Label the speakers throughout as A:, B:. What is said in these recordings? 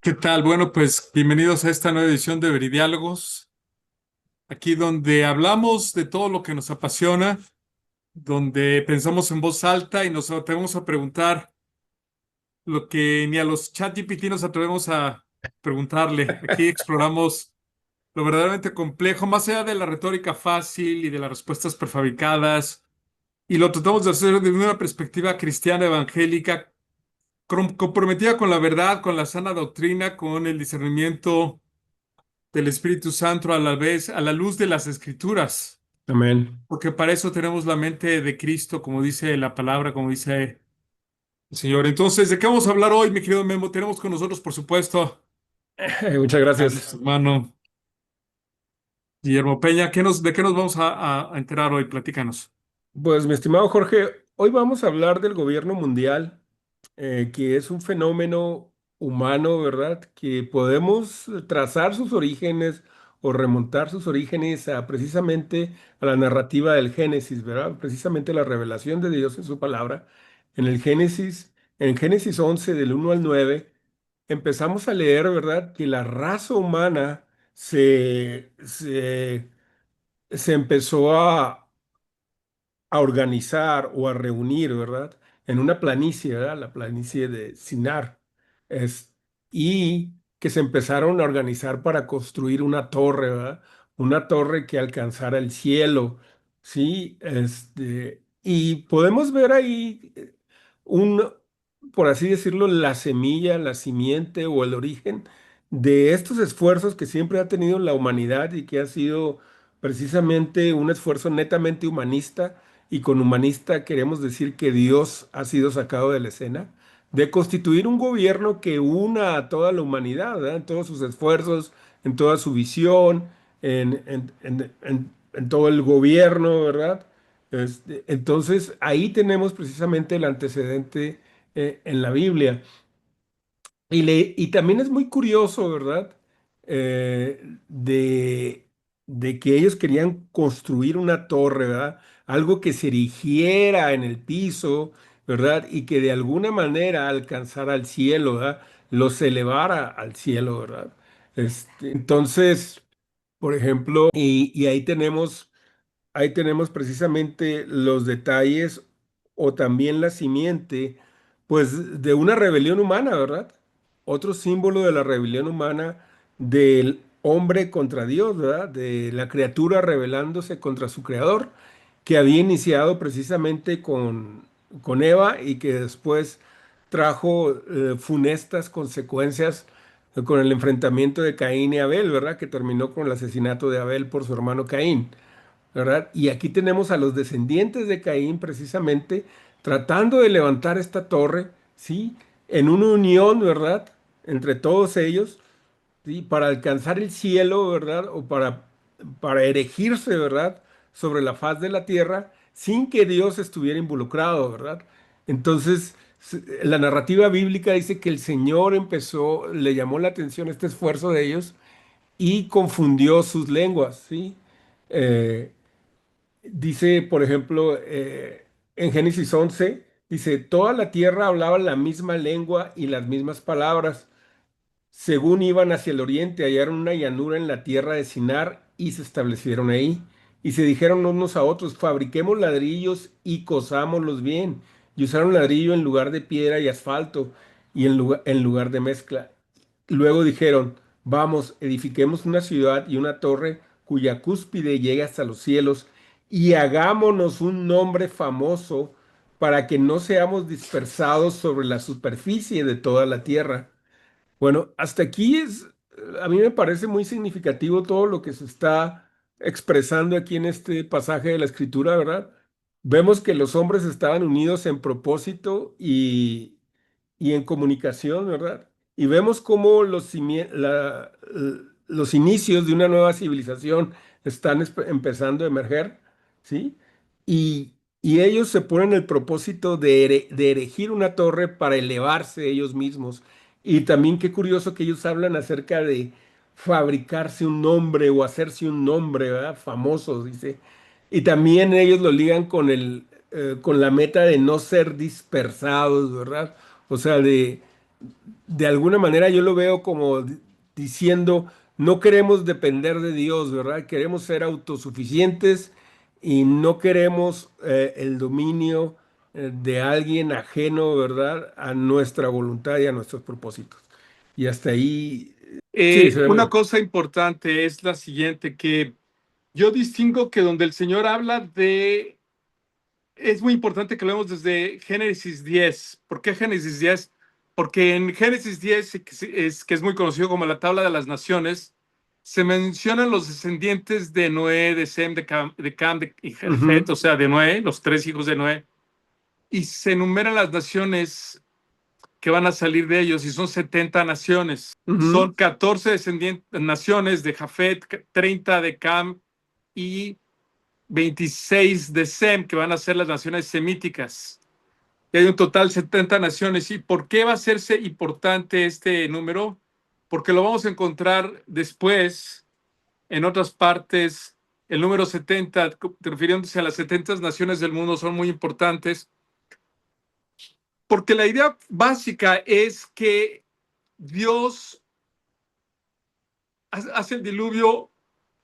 A: ¿Qué tal? Bueno, pues bienvenidos a esta nueva edición de Veridiálogos, aquí donde hablamos de todo lo que nos apasiona, donde pensamos en voz alta y nos atrevemos a preguntar lo que ni a los ChatGPT nos atrevemos a preguntarle. Aquí exploramos lo verdaderamente complejo, más allá de la retórica fácil y de las respuestas prefabricadas, y lo tratamos de hacer desde una perspectiva cristiana evangélica, comprometida con la verdad, con la sana doctrina, con el discernimiento del Espíritu Santo a la vez, a la luz de las Escrituras,
B: Amén.
A: porque para eso tenemos la mente de Cristo, como dice la palabra, como dice el Señor. Entonces, ¿de qué vamos a hablar hoy, mi querido Memo? Tenemos con nosotros, por supuesto,
B: Muchas
A: a
B: gracias.
A: nuestro hermano Guillermo Peña. ¿De qué nos vamos a enterar hoy? Platícanos.
B: Pues, mi estimado Jorge, hoy vamos a hablar del gobierno mundial, que es un fenómeno humano, ¿verdad? Que podemos trazar sus orígenes o remontar sus orígenes a precisamente a la narrativa del Génesis, ¿verdad? Precisamente la revelación de Dios en su palabra. En Génesis 11, del 1 al 9, empezamos a leer, ¿verdad? Que la raza humana se empezó a organizar o a reunir, ¿verdad? En una planicie, ¿verdad? La planicie de Sinar. Es, y que se empezaron a organizar para construir una torre, ¿verdad? Una torre que alcanzara el cielo, ¿sí? Y podemos ver ahí un, por así decirlo, la semilla, la simiente o el origen de estos esfuerzos que siempre ha tenido la humanidad y que ha sido precisamente un esfuerzo netamente humanista, y con humanista queremos decir que Dios ha sido sacado de la escena, de constituir un gobierno que una a toda la humanidad, ¿verdad? En todos sus esfuerzos, en toda su visión, en todo el gobierno, ¿verdad? Entonces, ahí tenemos precisamente el antecedente en la Biblia. Y también es muy curioso, ¿verdad? De que ellos querían construir una torre, ¿verdad? Algo que se erigiera en el piso, ¿verdad? Y que de alguna manera alcanzara al cielo, ¿verdad? Los elevara al cielo, ¿verdad? Entonces, por ejemplo, y ahí tenemos precisamente los detalles o también la simiente, pues, de una rebelión humana, ¿verdad? Otro símbolo de la rebelión humana del hombre contra Dios, ¿verdad? De la criatura rebelándose contra su creador, que había iniciado precisamente con Eva y que después trajo funestas consecuencias con el enfrentamiento de Caín y Abel, ¿verdad? Que terminó con el asesinato de Abel por su hermano Caín. ¿Verdad? Y aquí tenemos a los descendientes de Caín precisamente tratando de levantar esta torre, ¿sí? En una unión, ¿verdad? Entre todos ellos, ¿sí? Para alcanzar el cielo, ¿verdad? O para erigirse, ¿verdad? Sobre la faz de la tierra sin que Dios estuviera involucrado, ¿verdad? Entonces, la narrativa bíblica dice que el Señor empezó, le llamó la atención este esfuerzo de ellos y confundió sus lenguas, ¿sí? Eh, Dice, por ejemplo, en Génesis 11, dice, toda la tierra hablaba la misma lengua y las mismas palabras. Según iban hacia el oriente, hallaron una llanura en la tierra de Sinar y se establecieron ahí. Y se dijeron unos a otros, fabriquemos ladrillos y cosámoslos bien. Y usaron ladrillo en lugar de piedra y asfalto y en lugar de mezcla. Luego dijeron, vamos, edifiquemos una ciudad y una torre cuya cúspide llegue hasta los cielos y hagámonos un nombre famoso para que no seamos dispersados sobre la superficie de toda la tierra. Bueno, hasta aquí a mí me parece muy significativo todo lo que se está expresando aquí en este pasaje de la Escritura, ¿verdad? Vemos que los hombres estaban unidos en propósito y en comunicación, ¿verdad? Y vemos cómo los inicios de una nueva civilización están empezando a emerger, ¿sí? Y ellos se ponen el propósito de erigir una torre para elevarse ellos mismos. Y también qué curioso que ellos hablan acerca de fabricarse un nombre o hacerse un nombre, ¿verdad? Famosos, dice. Y también ellos lo ligan con la meta de no ser dispersados, ¿verdad? O sea, de alguna manera yo lo veo como diciendo, no queremos depender de Dios, ¿verdad? Queremos ser autosuficientes y no queremos el dominio de alguien ajeno, ¿verdad? A nuestra voluntad y a nuestros propósitos. Y hasta ahí, sí, se
A: Una
B: ve.
A: cosa importante es la siguiente, que yo distingo que donde el Señor habla de es muy importante que lo vemos desde Génesis 10. ¿Por qué Génesis 10? Porque en Génesis 10, que es muy conocido como la tabla de las naciones, se mencionan los descendientes de Noé, de Sem, de Cam y Jafet,
B: Ujú,
A: o sea, de Noé, los tres hijos de Noé, y se enumeran las naciones que van a salir de ellos, y son 70 naciones.
B: ujú,
A: Son 14 naciones de Jafet, 30 de Cam y 26 de Sem, que van a ser las naciones semíticas. Y hay un total de 70 naciones. ¿Y por qué va a serse importante este número? Porque lo vamos a encontrar después en otras partes. El número 70, refiriéndose a las 70 naciones del mundo, son muy importantes, porque la idea básica es que Dios hace el diluvio,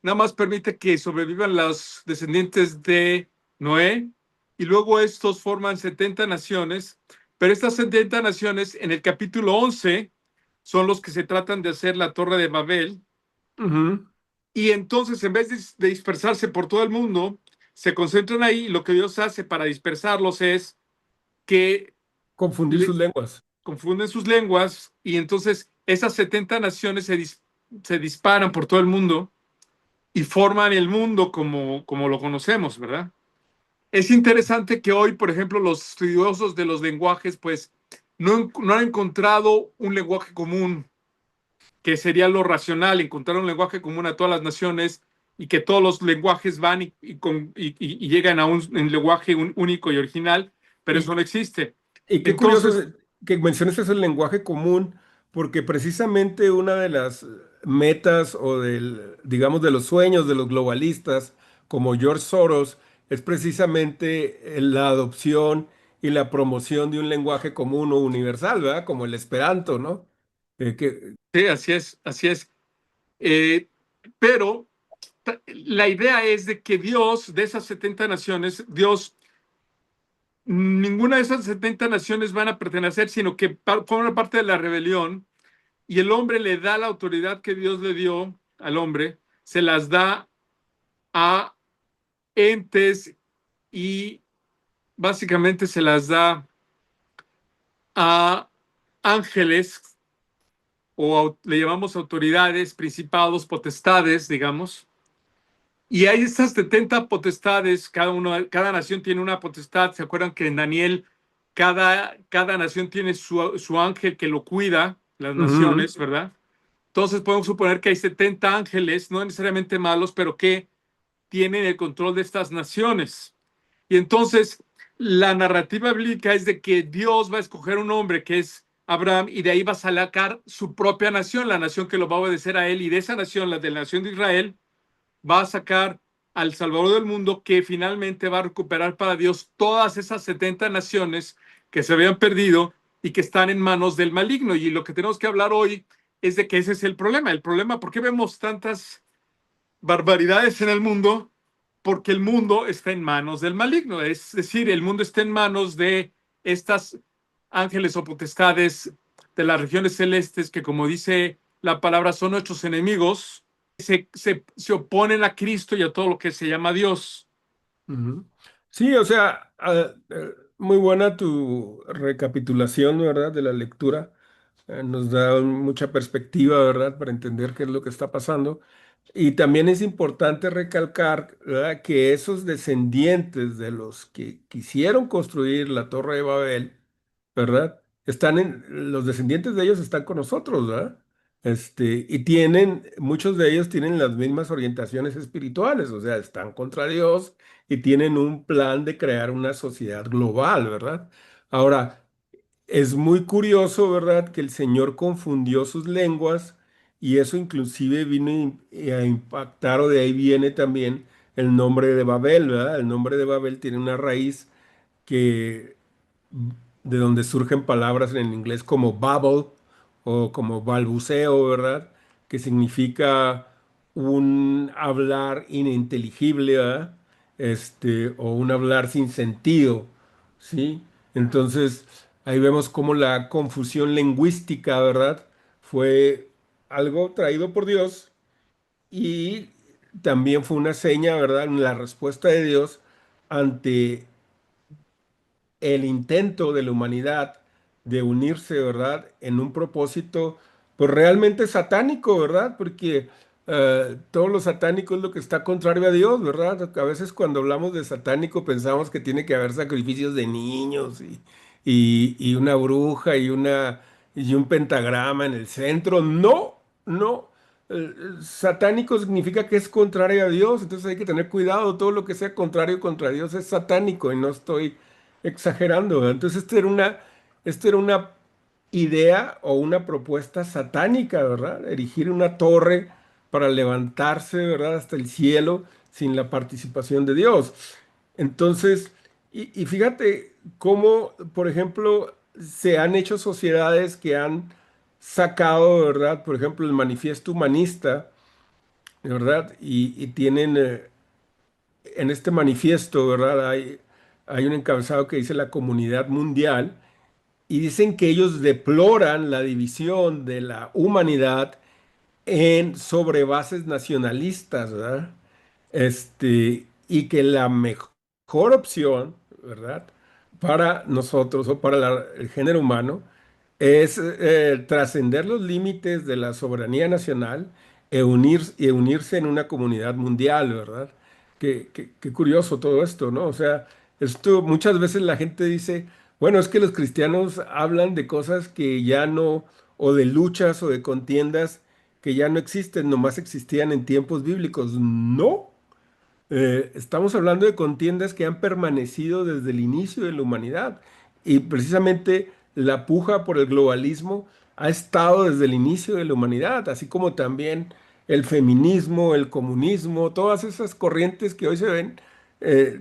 A: nada más permite que sobrevivan los descendientes de Noé, y luego estos forman 70 naciones, pero estas 70 naciones en el capítulo 11 son los que se tratan de hacer la torre de Babel,
B: ujú.
A: y entonces en vez de dispersarse por todo el mundo, se concentran ahí, y lo que Dios hace para dispersarlos es que
B: Confundir sus
A: le
B: lenguas.
A: confunden sus lenguas, y entonces esas 70 naciones se disparan por todo el mundo y forman el mundo como lo conocemos, ¿verdad? Es interesante que hoy, por ejemplo, los estudiosos de los lenguajes, pues, no han encontrado un lenguaje común, que sería lo racional, encontrar un lenguaje común a todas las naciones, y que todos los lenguajes van y llegan a un lenguaje único y original, pero eso
B: Y
A: no existe.
B: Y qué curioso
A: Entonces,
B: que menciones eso el lenguaje común, porque precisamente una de las metas o digamos, de los sueños de los globalistas, como George Soros, es precisamente la adopción y la promoción de un lenguaje común o universal, ¿verdad? Como el Esperanto, ¿no? Que,
A: sí, así es, así es. Eh, pero la idea es de que Dios, de esas 70 naciones, Dios, ninguna de esas 70 naciones van a pertenecer, sino que forman parte de la rebelión, y el hombre le da la autoridad que Dios le dio al hombre, se las da a entes, y básicamente se las da a ángeles, o le llamamos autoridades, principados, potestades, digamos. Y hay estas 70 potestades, cada nación tiene una potestad. ¿Se acuerdan que en Daniel cada nación tiene su ángel que lo cuida, las
B: ujú,
A: naciones, ¿verdad? Entonces podemos suponer que hay 70 ángeles, no necesariamente malos, pero que tienen el control de estas naciones. Y entonces la narrativa bíblica es de que Dios va a escoger un hombre que es Abraham, y de ahí va a sacar su propia nación, la nación que lo va a obedecer a él, y de esa nación, la de la nación de Israel, va a sacar al Salvador del mundo, que finalmente va a recuperar para Dios todas esas 70 naciones que se habían perdido y que están en manos del maligno. Y lo que tenemos que hablar hoy es de que ese es el problema. El problema, ¿por qué vemos tantas barbaridades en el mundo? Porque el mundo está en manos del maligno. Es decir, el mundo está en manos de estas ángeles o potestades de las regiones celestes, que, como dice la palabra, son nuestros enemigos. Se oponen a Cristo y a todo lo que se llama Dios.
B: ujú. Sí, o sea, muy buena tu recapitulación, ¿verdad? De la lectura. Nos da mucha perspectiva, ¿verdad? Para entender qué es lo que está pasando. Y también es importante recalcar, ¿verdad? Que esos descendientes de los que quisieron construir la Torre de Babel, ¿verdad? Los descendientes de ellos están con nosotros, ¿verdad? Y muchos de ellos tienen las mismas orientaciones espirituales, o sea, están contra Dios y tienen un plan de crear una sociedad global, ¿verdad? Ahora, es muy curioso, ¿verdad?, que el Señor confundió sus lenguas y eso inclusive vino a impactar, o de ahí viene también el nombre de Babel, ¿verdad? El nombre de Babel tiene una raíz que de donde surgen palabras en el inglés como babble o como balbuceo, ¿verdad? Que significa un hablar ininteligible, ¿verdad? O un hablar sin sentido, ¿sí? Entonces, ahí vemos cómo la confusión lingüística, ¿verdad? Fue algo traído por Dios y también fue una seña, ¿verdad? En la respuesta de Dios ante el intento de la humanidad de unirse, ¿verdad? En un propósito, pues realmente satánico, ¿verdad? Porque todo lo satánico es lo que está contrario a Dios, ¿verdad? A veces cuando hablamos de satánico pensamos que tiene que haber sacrificios de niños y una bruja y un pentagrama en el centro. No, no. Satánico significa que es contrario a Dios, entonces hay que tener cuidado, todo lo que sea contrario contra Dios es satánico y no estoy exagerando, ¿verdad? Entonces, esto era una idea o una propuesta satánica, ¿verdad? Erigir una torre para levantarse, ¿verdad? Hasta el cielo sin la participación de Dios. Entonces, y fíjate cómo, por ejemplo, se han hecho sociedades que han sacado, ¿verdad? Por ejemplo, el manifiesto humanista, ¿verdad? Y tienen en este manifiesto, ¿verdad? Hay un encabezado que dice la comunidad mundial y dicen que ellos deploran la división de la humanidad sobre bases nacionalistas, ¿verdad? Y que la mejor opción, ¿verdad? Para nosotros o para el género humano es trascender los límites de la soberanía nacional y unirse en una comunidad mundial, ¿verdad? Qué curioso todo esto, ¿no? O sea, esto muchas veces la gente dice, bueno, es que los cristianos hablan de cosas que ya no, o de luchas o de contiendas que ya no existen, nomás existían en tiempos bíblicos. No, estamos hablando de contiendas que han permanecido desde el inicio de la humanidad y precisamente la puja por el globalismo ha estado desde el inicio de la humanidad, así como también el feminismo, el comunismo, todas esas corrientes que hoy se ven,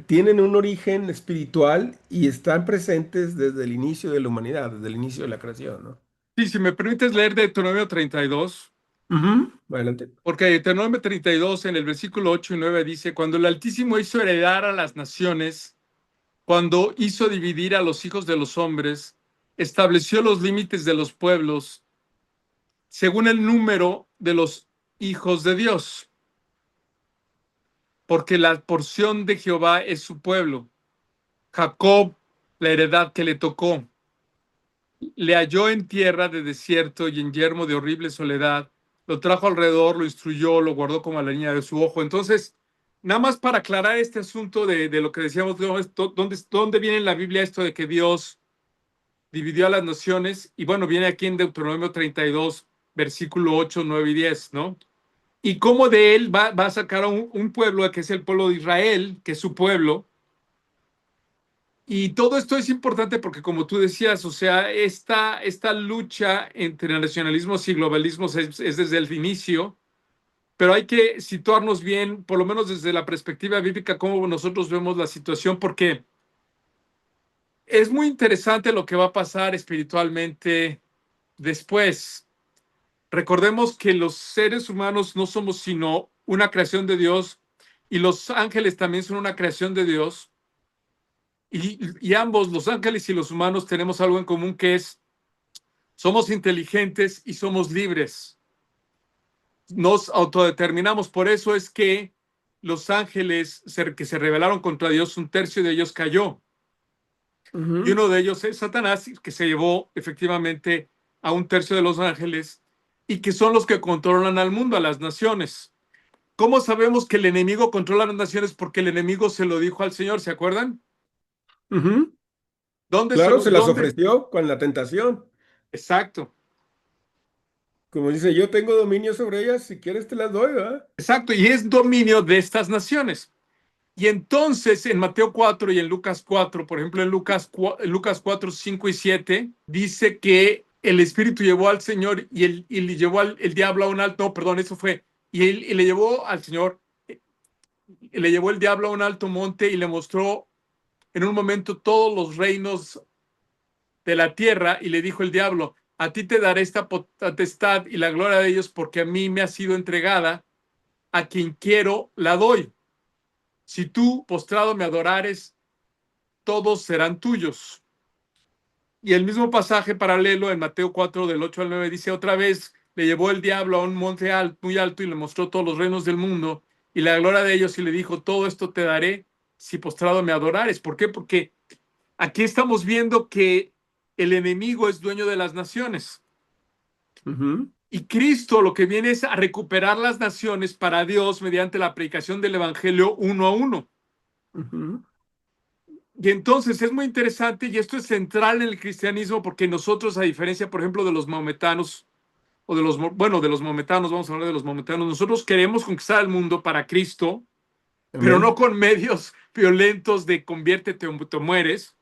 B: tienen un origen espiritual y están presentes desde el inicio de la humanidad, desde el inicio de la creación, ¿no?
A: Sí, si me permites leer Deuteronomio 32,
B: Ujú. Adelante.
A: porque Deuteronomio 32 en el versículo 8 y 9 dice, cuando el Altísimo hizo heredar a las naciones, cuando hizo dividir a los hijos de los hombres, estableció los límites de los pueblos según el número de los hijos de Dios, porque la porción de Jehová es su pueblo, Jacob la heredad que le tocó. Le halló en tierra de desierto y en yermo de horrible soledad, lo trajo alrededor, lo instruyó, lo guardó como a la niña de su ojo. Entonces, nada más para aclarar este asunto de lo que decíamos, ¿dónde viene en la Biblia esto de que Dios dividió a las naciones? Y bueno, viene aquí en Deuteronomio 32, versículo 8, 9 y 10, ¿no? Y cómo de él va a sacar a un pueblo que es el pueblo de Israel, que es su pueblo. Y todo esto es importante porque, como tú decías, o sea, esta lucha entre nacionalismos y globalismos es desde el inicio, pero hay que situarnos bien, por lo menos desde la perspectiva bíblica, cómo nosotros vemos la situación, porque es muy interesante lo que va a pasar espiritualmente después. Recordemos que los seres humanos no somos sino una creación de Dios y los ángeles también son una creación de Dios. Y ambos, los ángeles y los humanos, tenemos algo en común que es, somos inteligentes y somos libres. Nos autodeterminamos. Por eso es que los ángeles que se rebelaron contra Dios, un tercio de ellos cayó. Y
B: Ujú,
A: uno de ellos es Satanás, que se llevó efectivamente a un tercio de los ángeles y que son los que controlan al mundo, a las naciones. ¿Cómo sabemos que el enemigo controla las naciones? Porque el enemigo se lo dijo al Señor, ¿se acuerdan?
B: ujú.
A: ¿Dónde se
B: Claro,
A: lo,
B: se las
A: dónde?
B: ofreció con la tentación.
A: Exacto.
B: Como dice, yo tengo dominio sobre ellas, si quieres te las doy, ¿verdad?
A: Exacto, y es dominio de estas naciones. Y entonces en Mateo 4 y en Lucas 4, por ejemplo, en Lucas 4, 5 y 7, dice que el Espíritu llevó al Señor y le llevó el diablo a un alto, no, perdón, eso fue, y le llevó al Señor, y le llevó el diablo a un alto monte y le mostró en un momento todos los reinos de la tierra, y le dijo el diablo: a ti te daré esta potestad y la gloria de ellos, porque a mí me ha sido entregada, a quien quiero la doy. Si tú, postrado, me adorares, todos serán tuyos. Y el mismo pasaje paralelo en Mateo 4, del 8 al 9, dice: otra vez le llevó el diablo a un monte muy alto y le mostró todos los reinos del mundo y la gloria de ellos, y le dijo: todo esto te daré si postrado me adorares. ¿Por qué? Porque aquí estamos viendo que el enemigo es dueño de las naciones.
B: Ujú,
A: Y Cristo lo que viene es a recuperar las naciones para Dios mediante la predicación del evangelio uno a uno.
B: ujú.
A: Y entonces es muy interesante, y esto es central en el cristianismo, porque nosotros, a diferencia, por ejemplo, de los maometanos, o de los, bueno, de los maometanos, vamos a hablar de los maometanos, nosotros queremos conquistar el mundo para Cristo, pero no
B: Amén.
A: con medios violentos de conviértete o te mueres,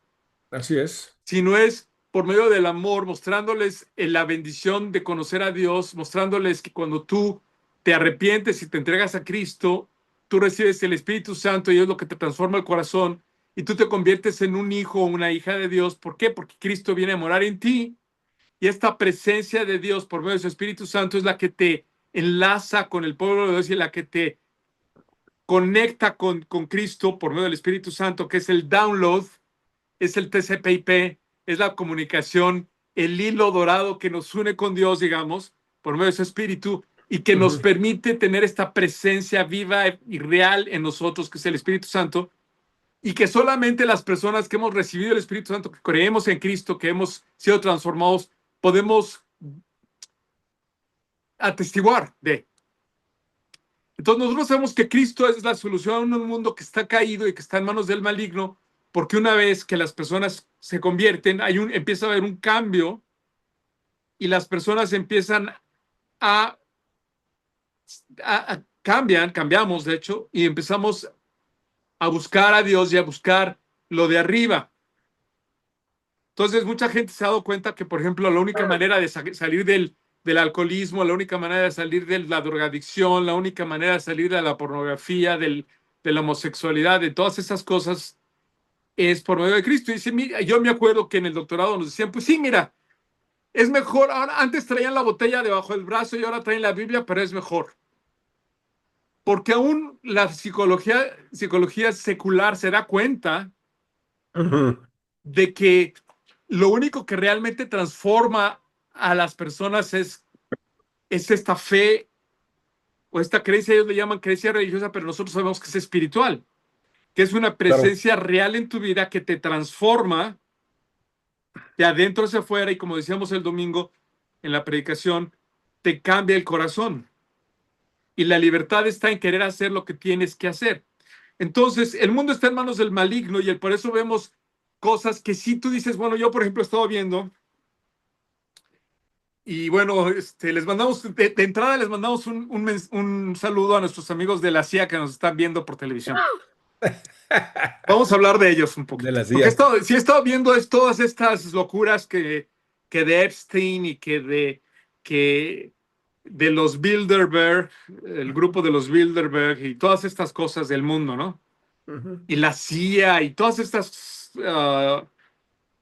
B: Así es.
A: sino es por medio del amor, mostrándoles la bendición de conocer a Dios, mostrándoles que cuando tú te arrepientes y te entregas a Cristo, tú recibes el Espíritu Santo y es lo que te transforma el corazón, y tú te conviertes en un hijo o una hija de Dios. ¿Por qué? Porque Cristo viene a morar en ti, y esta presencia de Dios por medio de su Espíritu Santo es la que te enlaza con el pueblo de Dios y la que te conecta con Cristo por medio del Espíritu Santo, que es el download, es el TCP/IP, es la comunicación, el hilo dorado que nos une con Dios, digamos, por medio de su Espíritu, y que nos
B: Ujú,
A: permite tener esta presencia viva y real en nosotros, que es el Espíritu Santo, y que solamente las personas que hemos recibido el Espíritu Santo, que creemos en Cristo, que hemos sido transformados, podemos atestiguar de. Entonces nosotros sabemos que Cristo es la solución a un mundo que está caído y que está en manos del maligno, porque una vez que las personas se convierten, empieza a haber un cambio, y las personas empiezan a, cambiamos de hecho, y empezamos a buscar a Dios y a buscar lo de arriba. Entonces mucha gente se ha dado cuenta que, por ejemplo, la única manera de salir del alcoholismo, la única manera de salir de la drogadicción, la única manera de salir de la pornografía, de la homosexualidad, de todas esas cosas, es por medio de Cristo. Y dice: mira, yo me acuerdo que en el doctorado nos decían: pues sí, mira, es mejor. Ahora, antes traían la botella debajo del brazo y ahora traen la Biblia, pero es mejor. Porque aún la psicología secular se da cuenta
B: ujú,
A: de que lo único que realmente transforma a las personas es esta fe o esta creencia. Ellos le llaman creencia religiosa, pero nosotros sabemos que es espiritual, que es una
B: claro.
A: presencia real en tu vida que te transforma de adentro hacia afuera, y como decíamos el domingo en la predicación, te cambia el corazón. Y la libertad está en querer hacer lo que tienes que hacer. Entonces, el mundo está en manos del maligno, y por eso vemos cosas que si tú dices: bueno, yo por ejemplo he estado viendo, y bueno, les mandamos, de entrada les mandamos un saludo a nuestros amigos de la CIA que nos están viendo por televisión. Vamos a hablar de ellos un
B: De
A: poquito,
B: la
A: porque
B: CIA.
A: sí he estado viendo todas estas locuras que de Epstein, y que de los Bilderberg, el grupo de los Bilderberg, y todas estas cosas del mundo, ¿no?
B: Ujú,
A: Y la CIA y todas estas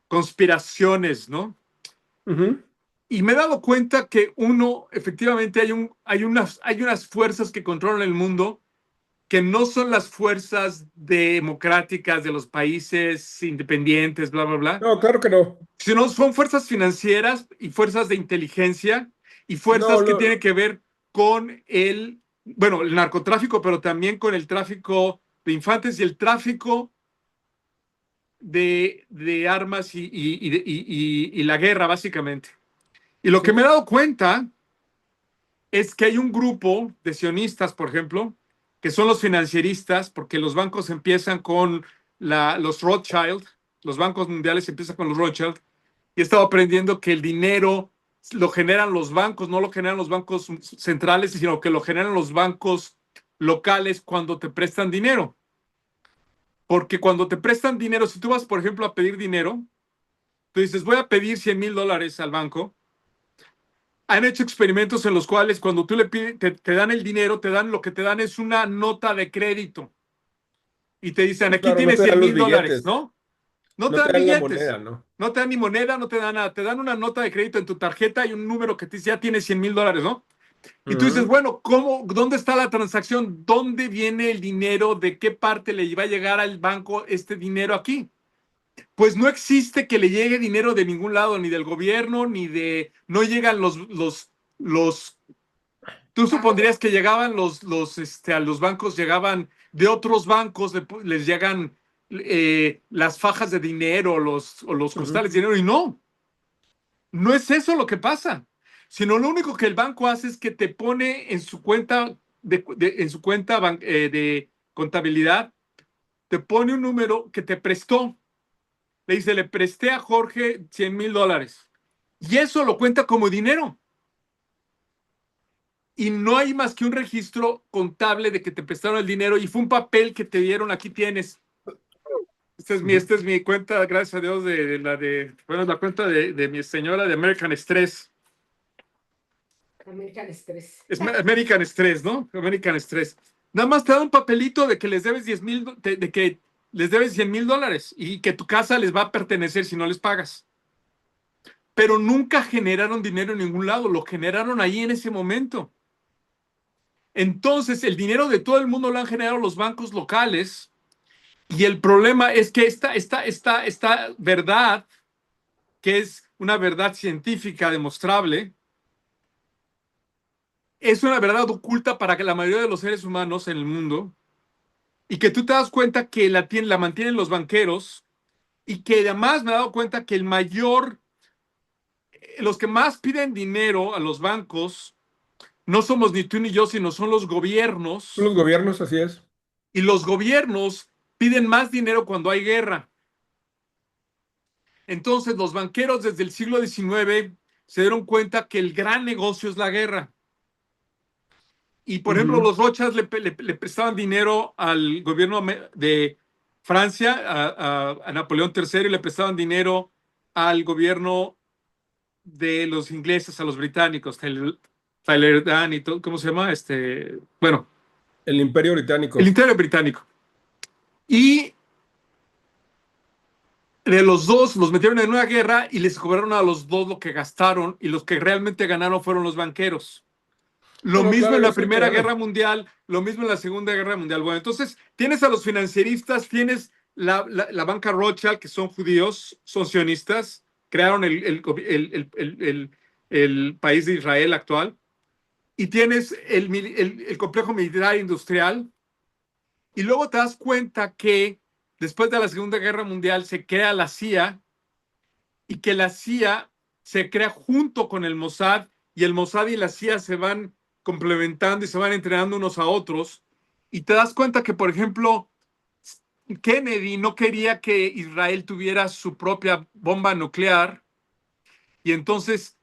A: conspiraciones, ¿no?
B: ujú.
A: Y me he dado cuenta que efectivamente hay unas fuerzas que controlan el mundo, que no son las fuerzas democráticas de los países independientes, bla, bla, bla,
B: No, claro que no.
A: sino son fuerzas financieras y fuerzas de inteligencia y
B: No,
A: fuerzas que tienen que ver con el narcotráfico, pero también con el tráfico de infantes y el tráfico de armas y la guerra, básicamente. Y lo que me he
B: sí.
A: dado cuenta es que hay un grupo de sionistas, por ejemplo, que son los financieristas, porque los bancos empiezan con los Rothschild, los bancos mundiales empiezan con los Rothschild, y he estado aprendiendo que el dinero lo generan los bancos, no lo generan los bancos centrales, sino que lo generan los bancos locales cuando te prestan dinero. Porque cuando te prestan dinero, si tú vas, por ejemplo, a pedir dinero, tú dices: voy a pedir $100,000 al banco. Han hecho experimentos en los cuales cuando tú le pides, te dan el dinero, lo que te dan es una nota de crédito, y te dicen:
B: Sí,
A: aquí
B: claro, no
A: tienes
B: te
A: cien
B: dan los
A: mil dólares,
B: billetes.
A: ¿no? No te
B: No te
A: dan
B: dan la
A: billetes,
B: moneda, ¿no?
A: no te dan ni moneda, no te dan nada. Te dan una nota de crédito en tu tarjeta y un número que te dice ya tienes $100,000, ¿no? Y tú dices,
B: Ujú,
A: bueno, ¿cómo, dónde está la transacción? ¿Dónde viene el dinero? ¿De qué parte le va a llegar al banco este dinero aquí? Pues no existe que le llegue dinero de ningún lado, ni del gobierno, ni de, no llegan los, tú supondrías que llegaban a los bancos, llegaban de otros bancos, les llegan las fajas de dinero, o los
B: ujú.
A: costales de dinero, y no, no es eso lo que pasa, sino lo único que el banco hace es que te pone en su cuenta en su cuenta de contabilidad, te pone un número que te prestó. Le dice, le presté a Jorge $100,000. Y eso lo cuenta como dinero. Y no hay más que un registro contable de que te prestaron el dinero y fue un papel que te dieron, aquí tienes.
B: Ujú.
A: Esta es mi cuenta, gracias a Dios, bueno, la cuenta de mi señora de American Express.
C: American Express.
A: Es American Express, ¿no? American Express. Nada más te da un papelito de que les debes 10,000, de que les debes $100,000 y que tu casa les va a pertenecer si no les pagas. Pero nunca generaron dinero en ningún lado, lo generaron ahí en ese momento. Entonces, el dinero de todo el mundo lo han generado los bancos locales y el problema es que esta verdad, que es una verdad científica demostrable, es una verdad oculta para que la mayoría de los seres humanos en el mundo y que tú te das cuenta que la mantienen los banqueros y que además me he dado cuenta que los que más piden dinero a los bancos no somos ni tú ni yo, sino son los
B: Los
A: gobiernos
B: gobiernos, así es.
A: y los gobiernos piden más dinero cuando hay guerra. Entonces los banqueros desde el siglo XIX se dieron cuenta que el gran negocio es la guerra. Y por ejemplo,
B: Ujú.
A: los Rothschild le prestaban dinero al gobierno de Francia, a Napoleón III, y le prestaban dinero al gobierno de los ingleses, a los británicos, Tyler Dan y todo, ¿cómo se llama? Bueno,
B: El Imperio
A: el
B: Británico.
A: Imperio Británico. Y de los dos los metieron en una guerra y les cobraron a los dos lo que gastaron y los que realmente ganaron fueron los banqueros.
B: No,
A: Lo
B: no,
A: mismo
B: claro,
A: en la
B: ellos se
A: Primera Guerra
B: quedaron.
A: Mundial, lo mismo en la Segunda Guerra Mundial. Bueno, entonces tienes a los financieristas, tienes la banca Rothschild, que son judíos, son sionistas, crearon el país de Israel actual, y tienes el complejo militar industrial, y luego te das cuenta que después de la Segunda Guerra Mundial se crea la CIA y que la CIA se crea junto con el Mossad y el Mossad y la CIA se van complementando y se van entrenando unos a otros. Y te das cuenta que, por ejemplo, Kennedy no quería que Israel tuviera su propia bomba nuclear y entonces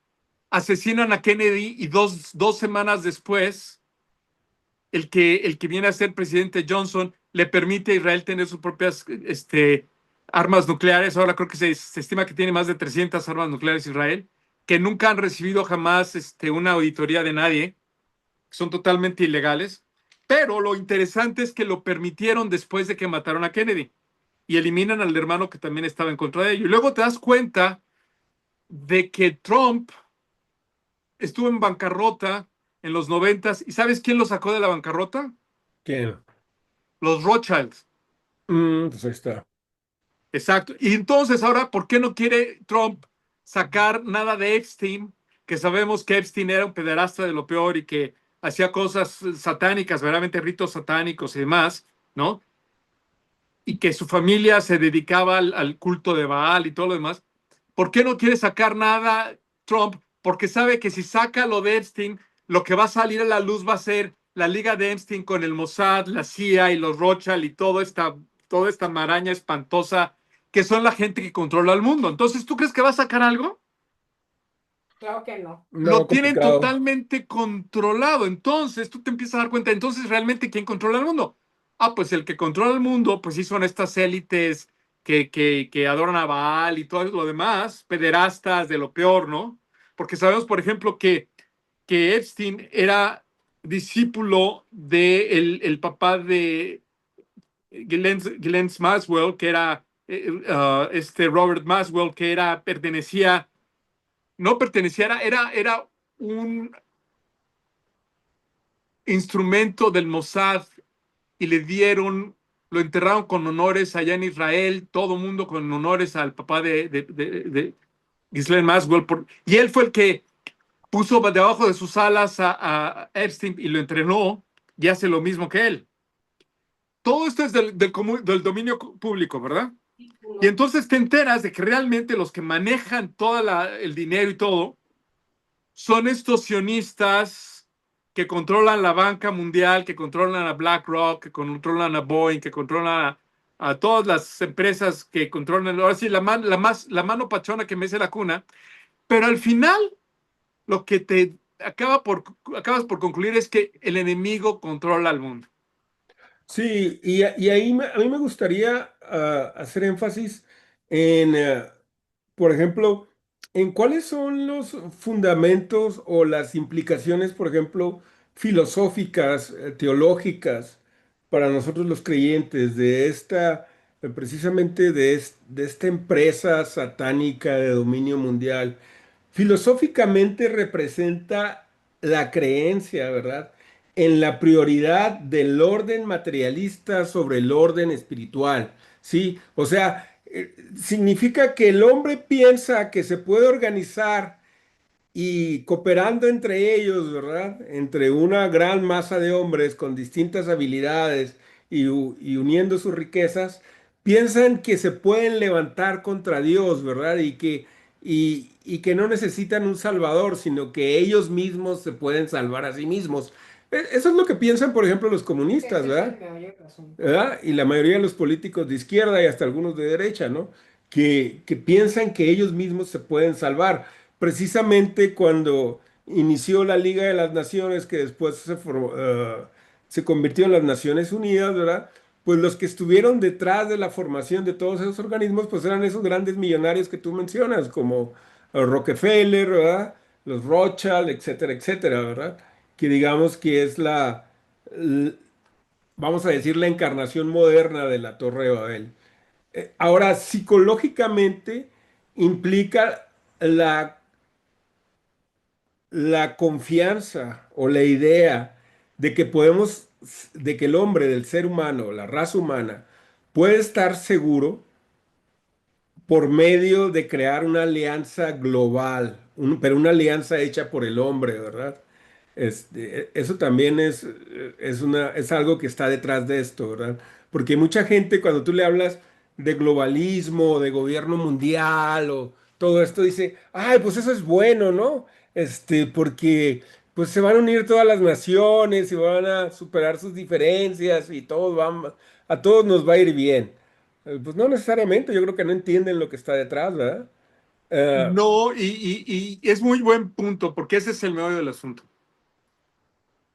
A: asesinan a Kennedy y dos semanas después el que viene a ser presidente Johnson le permite a Israel tener sus propias armas nucleares. Ahora creo que se estima que tiene más de 300 armas nucleares Israel, que nunca han recibido jamás una auditoría de nadie, son totalmente ilegales. Pero lo interesante es que lo permitieron después de que mataron a Kennedy y eliminan al hermano que también estaba en contra de ello. Y luego te das cuenta de que Trump estuvo en bancarrota en los noventas. ¿Y sabes quién lo sacó de la bancarrota?
B: ¿Quién?
A: Los Rothschilds.
B: Pues ahí está.
A: Exacto. Y entonces ahora, ¿por qué no quiere Trump sacar nada de Epstein? Que sabemos que Epstein era un pederasta de lo peor y que hacía cosas satánicas, verdaderamente ritos satánicos y demás, ¿no? Y que su familia se dedicaba al culto de Baal y todo lo demás. ¿Por qué no quiere sacar nada Trump? Porque sabe que si saca lo de Epstein, lo que va a salir a la luz va a ser la liga de Epstein con el Mossad, la CIA y los Rothschild y toda esta maraña espantosa que son la gente que controla el mundo. Entonces, ¿tú crees que va a sacar algo?
C: Claro que no.
B: No,
A: Lo tienen
B: complicado.
A: totalmente controlado. Entonces, tú te empiezas a dar cuenta, entonces, ¿realmente quién controla el mundo? Ah, pues el que controla el mundo, pues sí son estas élites que adoran a Baal y todo lo demás, pederastas de lo peor, ¿no? Porque sabemos, por ejemplo, que Epstein era discípulo de el papá de Ghislaine Maxwell, que era Robert Maxwell, que era un instrumento del Mossad y lo enterraron con honores allá en Israel, todo mundo con honores al papá de Ghislaine Maxwell, y él fue el que puso debajo de sus alas a Epstein y lo entrenó y hace lo mismo que él. Todo esto es del dominio público, ¿verdad? Y entonces te enteras de que realmente los que manejan todo el dinero y todo son estos sionistas que controlan la banca mundial, que controlan a BlackRock, que controlan a Boeing, que controlan a todas las empresas que controlan, ahora sí, la mano pachona que mece la cuna, pero al final lo que te acabas por concluir es que el enemigo controla al mundo.
B: Sí, y ahí a mí me gustaría hacer énfasis en, por ejemplo, en cuáles son los fundamentos o las implicaciones, por ejemplo, filosóficas, teológicas, para nosotros los creyentes de esta, precisamente de esta empresa satánica de dominio mundial. Filosóficamente representa la creencia, ¿verdad?, en la prioridad del orden materialista sobre el orden espiritual, ¿sí? O sea, significa que el hombre piensa que se puede organizar y cooperando entre ellos, ¿verdad? Entre una gran masa de hombres con distintas habilidades y uniendo sus riquezas, piensan que se pueden levantar contra Dios, ¿verdad? Y que no necesitan un salvador, sino que ellos mismos se pueden salvar a sí mismos. Eso es lo que piensan, por ejemplo, los comunistas,
C: Ese es el
B: ¿verdad?
C: meollo del asunto.
B: ¿Verdad? Y la mayoría de los políticos de izquierda y hasta algunos de derecha, ¿no? Que piensan que ellos mismos se pueden salvar. Precisamente cuando inició la Liga de las Naciones, que después se convirtió en las Naciones Unidas, ¿verdad? Pues los que estuvieron detrás de la formación de todos esos organismos, pues eran esos grandes millonarios que tú mencionas, como Rockefeller, ¿verdad? Los Rothschild, etcétera, etcétera, ¿verdad? Que digamos que es vamos a decir, la encarnación moderna de la Torre de Babel. Ahora, psicológicamente implica la, la confianza o la idea de que podemos, de que el hombre, del ser humano, la raza humana, puede estar seguro por medio de crear una alianza global, pero una alianza hecha por el hombre, ¿verdad? Eso también es algo que está detrás de esto, ¿verdad? Porque mucha gente cuando tú le hablas de globalismo, de gobierno mundial o todo esto, dice, ay, pues eso es bueno, ¿no? Porque pues se van a unir todas las naciones y van a superar sus diferencias y a todos nos va a ir bien. Pues no necesariamente, yo creo que no entienden lo que está detrás, ¿verdad? Eh,
A: No, y es muy buen punto, porque ese es el meollo del asunto.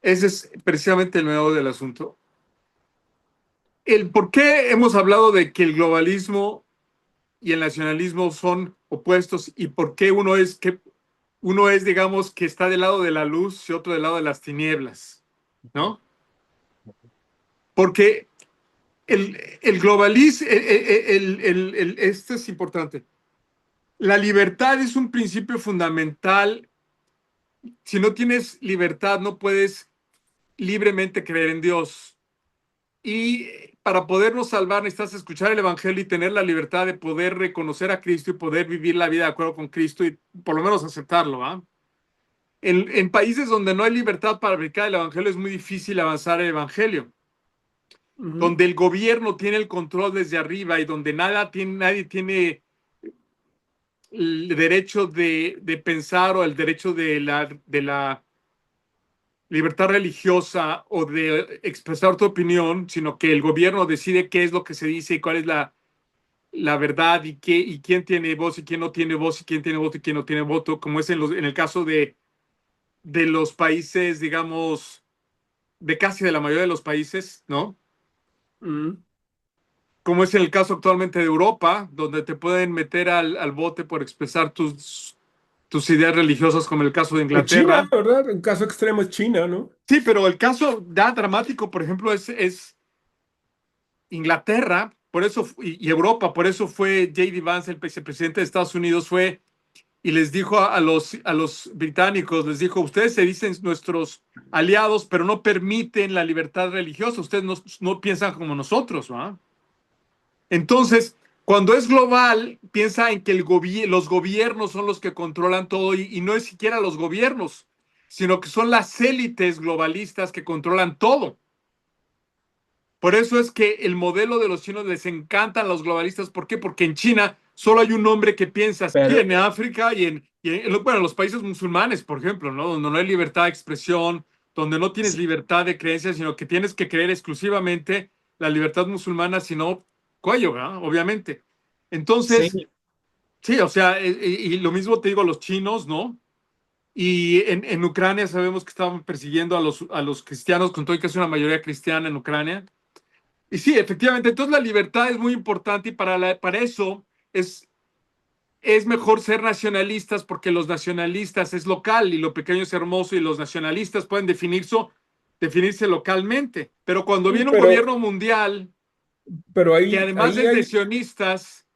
A: Ese es precisamente el meollo del asunto. El por qué hemos hablado de que el globalismo y el nacionalismo son opuestos y por qué uno es, digamos, que está del lado de la luz y otro del lado de las tinieblas, ¿no? Porque el globalismo, esto es importante. La libertad es un principio fundamental. Si no tienes libertad, no puedes libremente creer en Dios. Y para podernos salvar, necesitas escuchar el Evangelio y tener la libertad de poder reconocer a Cristo y poder vivir la vida de acuerdo con Cristo y por lo menos aceptarlo. ¿Ah? En países donde no hay libertad para predicar el Evangelio es muy difícil avanzar el Evangelio.
B: ujú,
A: Donde el gobierno tiene el control desde arriba y donde nadie tiene el derecho de pensar o el derecho de la libertad religiosa o de expresar tu opinión, sino que el gobierno decide qué es lo que se dice y cuál es la verdad y quién tiene voz y quién no tiene voz y quién tiene voto y quién no tiene voto, como es en el caso de los países, digamos, de casi de la mayoría de los países, ¿no?
B: ujú.
A: Como es en el caso actualmente de Europa, donde te pueden meter al bote por expresar tus ideas religiosas, como el caso de
B: O China,
A: Inglaterra.
B: ¿verdad? En caso extremo es China, ¿no?
A: Sí, pero el caso ya dramático, por ejemplo, es Inglaterra, por eso, y Europa, por eso fue J.D. Vance, el vicepresidente de Estados Unidos, fue y les dijo a los británicos, les dijo, ustedes se dicen nuestros aliados, pero no permiten la libertad religiosa, ustedes no piensan como nosotros, ¿no? Entonces, cuando es global, piensa en que los gobiernos son los que controlan todo y no es siquiera los gobiernos, sino que son las élites globalistas que controlan todo. Por eso es que el modelo de los chinos les encantan a los globalistas. ¿Por qué? Porque en China solo hay un hombre que piensa así,
B: Pero
A: en África bueno, los países musulmanes, por ejemplo, ¿no? Donde no hay libertad de expresión, donde no tienes
B: sí,
A: libertad de creencia, sino que tienes que creer exclusivamente la libertad musulmana, sino cuello, ¿verdad? Obviamente. Entonces,
B: sí,
A: sí, o sea, y lo mismo te digo a los chinos, ¿no? Y en Ucrania sabemos que estaban persiguiendo a los cristianos, con todo y que es una mayoría cristiana en Ucrania. Y sí, efectivamente, entonces la libertad es muy importante y para eso es mejor ser nacionalistas porque los nacionalistas es local y lo pequeño es hermoso y los nacionalistas pueden definirse localmente. Pero cuando
B: sí,
A: viene un gobierno mundial
B: pero
A: que además
B: ahí
A: es de
B: hay,
A: sionistas,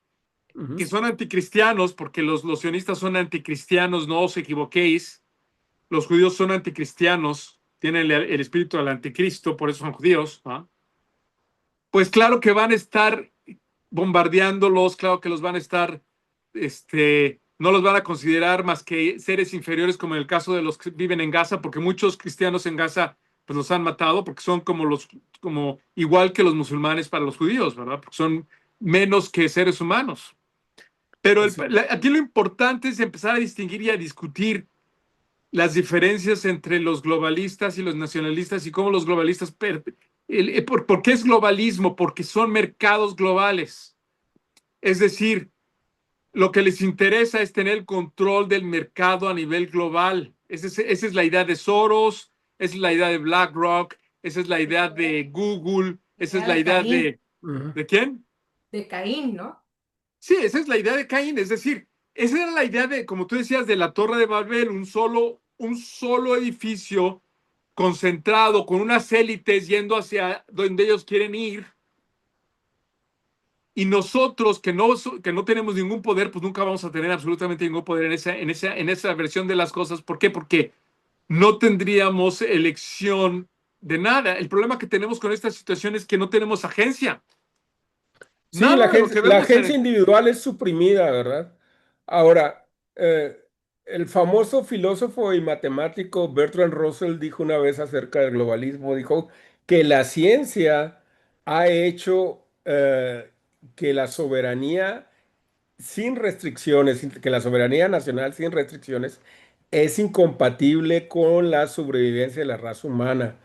A: que
B: ujú.
A: son anticristianos, porque los sionistas son anticristianos, no os equivoquéis, los judíos son anticristianos, tienen el espíritu del anticristo, por eso son judíos, ¿no? Pues claro que van a estar bombardeándolos, claro que los van a estar, no los van a considerar más que seres inferiores, como en el caso de los que viven en Gaza, porque muchos cristianos en Gaza pues los han matado, porque son como igual que los musulmanes para los judíos, ¿verdad? Porque son menos que seres humanos. Pero
B: Sí,
A: aquí lo importante es empezar a distinguir y a discutir las diferencias entre los globalistas y los nacionalistas y cómo los globalistas, ¿por qué es globalismo? Porque son mercados globales. Es decir, lo que les interesa es tener el control del mercado a nivel global. Esa es la idea de Soros, esa es la idea de BlackRock, esa es la idea de Google, esa es
C: Era
A: la
C: de
A: idea
C: Caín,
B: ujú.
A: ¿de quién?
C: de Caín, ¿no?
A: Sí, esa es la idea de Caín, es decir, esa era la idea de, como tú decías, de la Torre de Babel, un solo edificio concentrado con unas élites yendo hacia donde ellos quieren ir y nosotros que no tenemos ningún poder, pues nunca vamos a tener absolutamente ningún poder en esa versión de las cosas. ¿Por qué? Porque no tendríamos elección de nada. El problema que tenemos con esta situación es que no tenemos agencia.
B: Sí,
A: Nada de lo que
B: la
A: vemos
B: agencia individual es suprimida, ¿verdad? Ahora, el famoso filósofo y matemático Bertrand Russell dijo una vez acerca del globalismo, dijo que la ciencia ha hecho que la soberanía sin restricciones, que la soberanía nacional sin restricciones es incompatible con la sobrevivencia de la raza humana.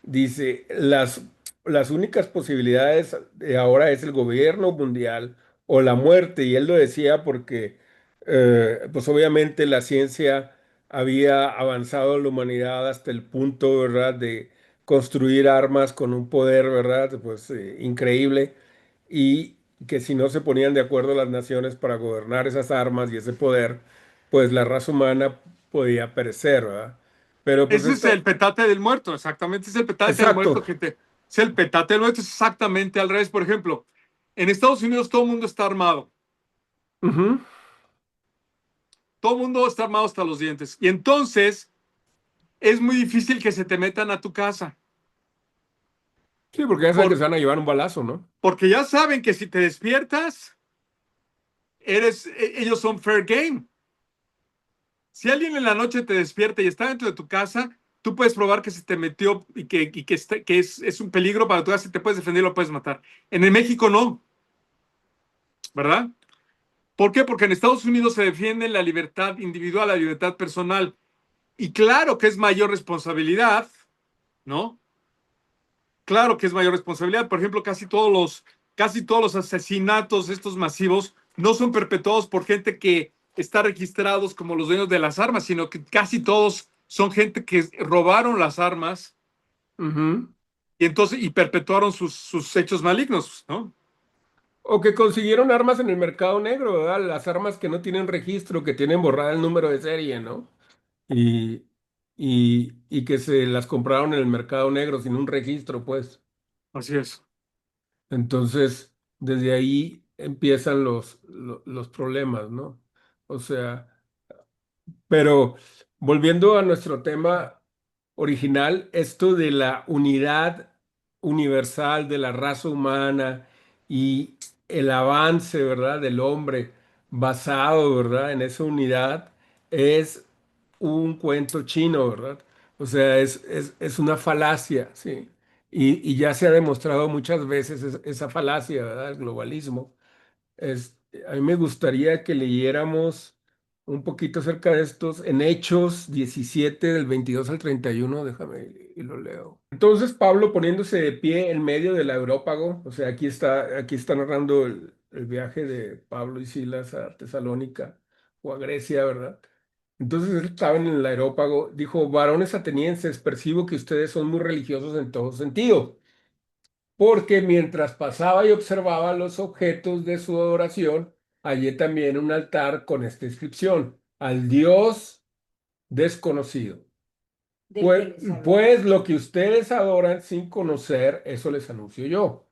B: Dice, las únicas posibilidades de ahora es el gobierno mundial o la muerte. Y él lo decía porque, pues obviamente la ciencia había avanzado en la humanidad hasta el punto, ¿verdad?, de construir armas con un poder, ¿verdad?, pues increíble. Y que si no se ponían de acuerdo las naciones para gobernar esas armas y ese poder, pues la raza humana podía perecer, ¿verdad? Pero pues
A: Ese es
B: esto,
A: el petate del muerto, exactamente, es el petate del muerto,
B: exacto.
A: gente. Es el petate del muerto, es exactamente al revés. Por ejemplo, en Estados Unidos todo el mundo está armado,
B: Ujú.
A: todo el mundo está armado hasta los dientes. Y entonces es muy difícil que se te metan a tu casa,
B: Sí, porque ya saben que
A: por,
B: se van a llevar un balazo, ¿no?
A: porque ya saben que si te despiertas, ellos son fair game. Si alguien en la noche te despierta y está dentro de tu casa, tú puedes probar que se te metió que es un peligro para tu casa y te puedes defender y lo puedes matar. En el México no, ¿verdad? ¿Por qué? Porque en Estados Unidos se defiende la libertad individual, la libertad personal. Y claro que es mayor responsabilidad, ¿no? Claro que es mayor responsabilidad. Por ejemplo, casi todos los asesinatos estos masivos no son perpetuados por gente que está registrados como los dueños de las armas, sino que casi todos son gente que robaron las armas
B: Ujú.
A: y entonces y perpetuaron sus hechos malignos, ¿no?
B: O que consiguieron armas en el mercado negro, ¿verdad? Las armas que no tienen registro, que tienen borrada el número de serie, ¿no? Y, y que se las compraron en el mercado negro sin un registro, pues.
A: Así es.
B: Entonces, desde ahí empiezan los problemas, ¿no? O sea, pero volviendo a nuestro tema original, esto de la unidad universal de la raza humana y el avance, ¿verdad?, del hombre basado, ¿verdad?, en esa unidad, es un cuento chino, ¿verdad? O sea, es una falacia, ¿sí? Y ya se ha demostrado muchas veces esa falacia, ¿verdad? El globalismo. A mí me gustaría que leyéramos un poquito acerca de estos en Hechos 17 del 22 al 31. Déjame y lo leo. Entonces Pablo poniéndose de pie en medio del Areópago, o sea, aquí está narrando el viaje de Pablo y Silas a Tesalónica o a Grecia, ¿verdad? Entonces él estaba en el Areópago, dijo: varones atenienses, percibo que ustedes son muy religiosos en todo sentido, porque mientras pasaba y observaba los objetos de su adoración, hallé también un altar con esta inscripción: al Dios desconocido.
C: del que
B: Pues,
C: les hablo.
B: pues lo que ustedes adoran sin conocer, eso les anuncio yo: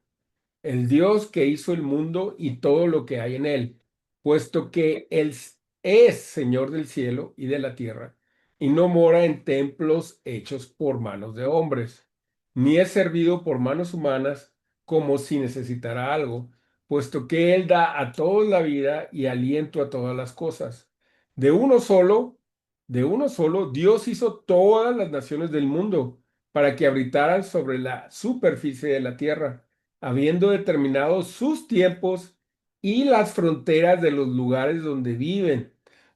B: el Dios que hizo el mundo y todo lo que hay en él, puesto que Él es Señor del cielo y de la tierra, y no mora en templos hechos por manos de hombres, ni es servido por manos humanas como si necesitara algo, puesto que Él da a todos la vida y aliento a todas las cosas. De uno solo, de uno solo, Dios hizo todas las naciones del mundo para que habitaran sobre la superficie de la tierra, habiendo determinado sus tiempos y las fronteras de los lugares donde viven,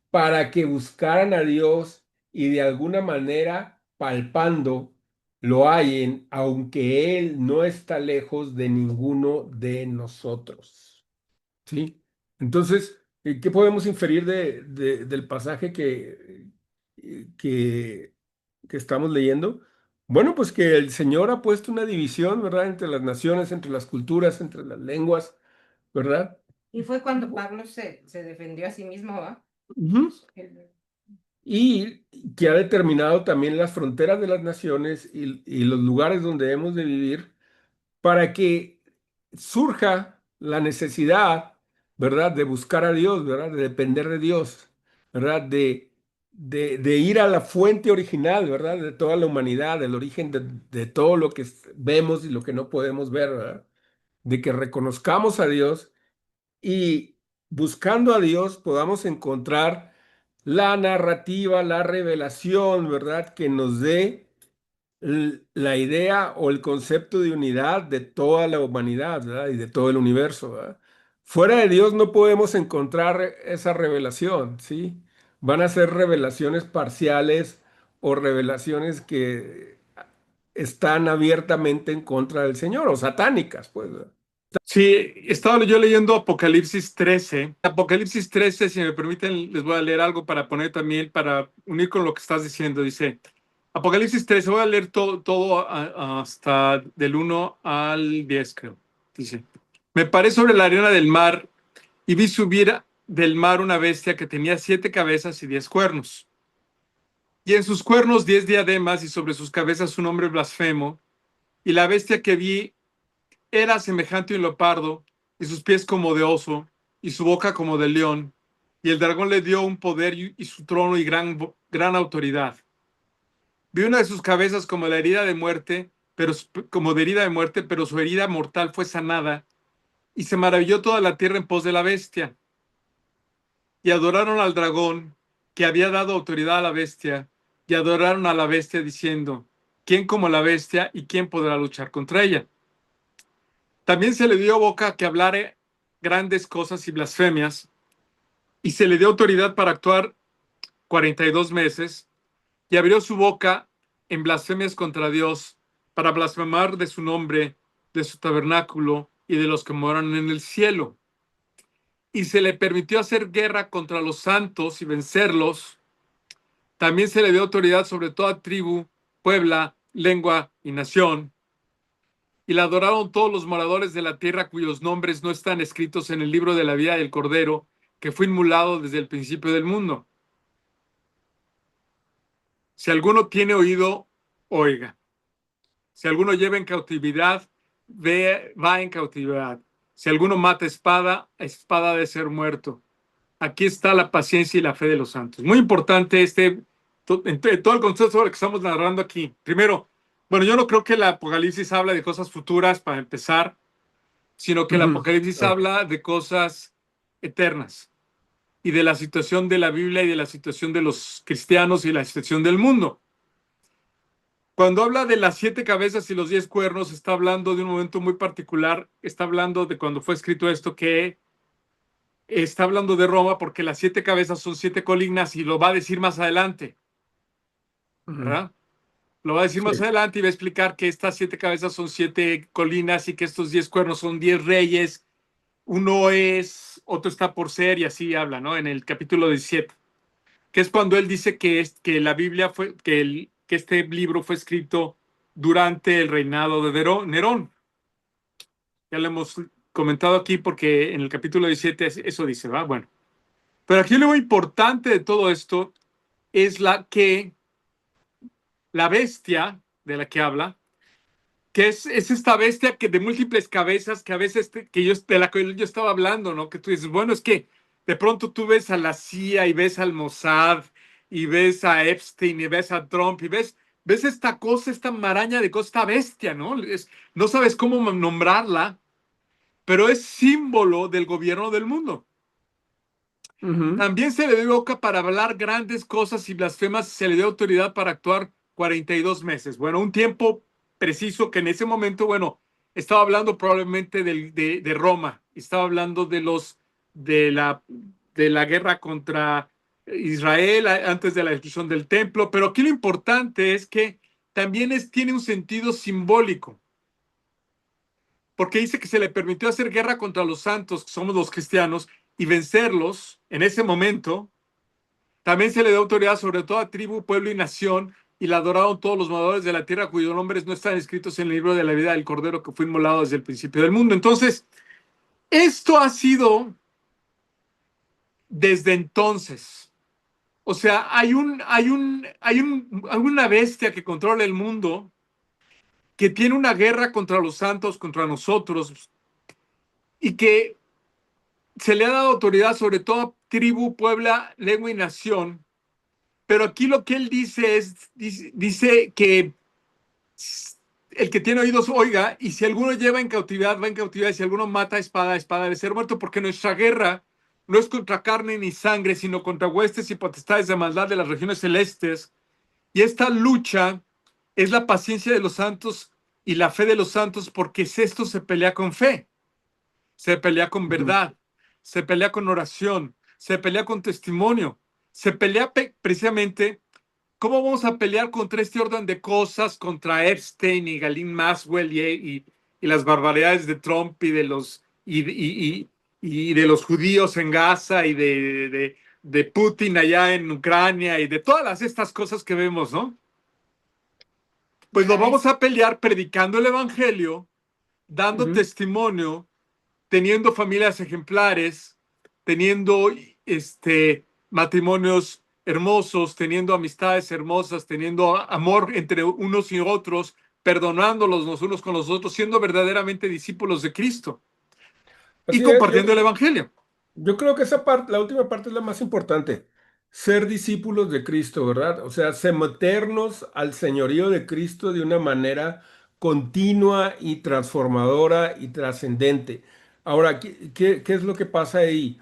B: para que buscaran a Dios y de alguna manera, palpando, lo hallen, aunque Él no está lejos de ninguno de nosotros. ¿Sí? Entonces, ¿qué podemos inferir del pasaje que, que estamos leyendo? Bueno, pues que el Señor ha puesto una división, ¿verdad?, entre las naciones, entre las culturas, entre las lenguas, ¿verdad?
C: Y fue cuando Pablo se defendió a sí mismo, ¿va?
B: Ujú.
C: El-
B: Y que ha determinado también las fronteras de las naciones y los lugares donde hemos de vivir para que surja la necesidad, ¿verdad?, de buscar a Dios, ¿verdad?, de depender de Dios, ¿verdad?, de ir a la fuente original, ¿verdad?, de toda la humanidad, del origen de todo lo que vemos y lo que no podemos ver, ¿verdad?, de que reconozcamos a Dios y buscando a Dios podamos encontrar la narrativa, la revelación, ¿verdad?, que nos dé la idea o el concepto de unidad de toda la humanidad, ¿verdad?, y de todo el universo, ¿verdad? Fuera de Dios no podemos encontrar esa revelación, ¿sí? Van a ser revelaciones parciales o revelaciones que están abiertamente en contra del Señor o satánicas, pues, ¿verdad?
A: Sí, estaba yo leyendo Apocalipsis 13. Apocalipsis 13, si me permiten, les voy a leer algo para poner también, para unir con lo que estás diciendo. Dice, Apocalipsis 13, voy a leer todo hasta del 1 al 10, creo. Dice, me paré sobre la arena del mar y vi subir del mar una bestia que tenía 7 cabezas y 10 cuernos. Y en sus cuernos 10 diademas y sobre sus cabezas un nombre blasfemo. Y la bestia que vi era semejante a un leopardo, y sus pies como de oso, y su boca como de león. Y el dragón le dio un poder y su trono y gran autoridad. Vi una de sus cabezas como la herida de muerte, como de herida de muerte, pero su herida mortal fue sanada. Y se maravilló toda la tierra en pos de la bestia. Y adoraron al dragón, que había dado autoridad a la bestia, y adoraron a la bestia diciendo, ¿quién como la bestia y quién podrá luchar contra ella? También se le dio boca que hablare grandes cosas y blasfemias, y se le dio autoridad para actuar 42 meses, y abrió su boca en blasfemias contra Dios, para blasfemar de su nombre, de su tabernáculo y de los que moran en el cielo. Y se le permitió hacer guerra contra los santos y vencerlos. También se le dio autoridad sobre toda tribu, puebla, lengua y nación. Y la adoraron todos los moradores de la tierra cuyos nombres no están escritos en el libro de la vida del Cordero, que fue inmolado desde el principio del mundo. Si alguno tiene oído, oiga. Si alguno lleva en cautividad, va en cautividad. Si alguno mata espada, espada ha de ser muerto. Aquí está la paciencia y la fe de los santos. Muy importante en todo el concepto que estamos narrando aquí. Primero, bueno, yo no creo que el Apocalipsis habla de cosas futuras para empezar, sino que el
B: Ujú.
A: Apocalipsis
B: Claro.
A: habla de cosas eternas y de la situación de la Biblia y de la situación de los cristianos y la situación del mundo. Cuando habla de las 7 cabezas y los 10 cuernos, está hablando de un momento muy particular, está hablando de cuando fue escrito esto, que está hablando de Roma porque las 7 cabezas son 7 columnas y lo va a decir más adelante,
B: Ujú.
A: ¿verdad? Lo va a decir más
B: Sí.
A: adelante y va a explicar que estas 7 cabezas son 7 colinas y que estos 10 cuernos son 10 reyes. Uno es, otro está por ser y así habla, ¿no? En el capítulo 17, que es cuando él dice que la Biblia fue, que este libro fue escrito durante el reinado de Nerón. Ya lo hemos comentado aquí porque en el capítulo 17 eso dice, ¿va? Bueno, pero aquí lo importante de todo esto es la bestia de la que habla, que es esta bestia que de múltiples cabezas que a veces de la que yo estaba hablando, ¿no? Que tú dices, bueno, es que de pronto tú ves a la CIA y ves al Mossad y ves a Epstein y ves a Trump y ves esta cosa, esta maraña de cosas, esta bestia, ¿no? No sabes cómo nombrarla, pero es símbolo del gobierno del mundo.
B: Ujú.
A: También se le dio boca para hablar grandes cosas y blasfemas, se le dio autoridad para actuar 42 meses. Bueno, un tiempo preciso que en ese momento, bueno, estaba hablando probablemente de Roma, estaba hablando de la guerra contra Israel antes de la destrucción del templo, pero aquí lo importante es que también tiene un sentido simbólico, porque dice que se le permitió hacer guerra contra los santos, que somos los cristianos, y vencerlos en ese momento. También se le dio autoridad sobre toda tribu, pueblo y nación, y la adoraron todos los moradores de la tierra cuyos nombres no están escritos en el libro de la vida del Cordero que fue inmolado desde el principio del mundo. Entonces, esto ha sido desde entonces. O sea, hay una bestia que controla el mundo, que tiene una guerra contra los santos, contra nosotros, y que se le ha dado autoridad sobre toda tribu, puebla, lengua y nación. Pero aquí lo que él dice que el que tiene oídos oiga, y si alguno lleva en cautividad, va en cautividad, y si alguno mata, espada, espada debe ser muerto, porque nuestra guerra no es contra carne ni sangre, sino contra huestes y potestades de maldad de las regiones celestes. Y esta lucha es la paciencia de los santos y la fe de los santos, porque esto se pelea con fe, se pelea con
B: Ujú.
A: verdad, se pelea con oración, se pelea con testimonio, se pelea precisamente. ¿Cómo vamos a pelear contra este orden de cosas, contra Epstein y Ghislaine Maxwell y las barbaridades de Trump y de los judíos en Gaza y de Putin allá en Ucrania y de todas estas cosas que vemos, ¿no? Pues lo
C: Bueno,
A: vamos a pelear predicando el evangelio, dando
B: Ujú.
A: testimonio, teniendo familias ejemplares, teniendo matrimonios hermosos, teniendo amistades hermosas, teniendo amor entre unos y otros, perdonándolos los unos con los otros, siendo verdaderamente discípulos de Cristo y
B: Así es,
A: compartiendo el evangelio.
B: yo creo que esa parte, la última parte es la más importante. Ser discípulos de Cristo, ¿verdad? O sea, someternos al señorío de Cristo de una manera continua y transformadora y trascendente. Ahora, ¿qué es lo que pasa ahí?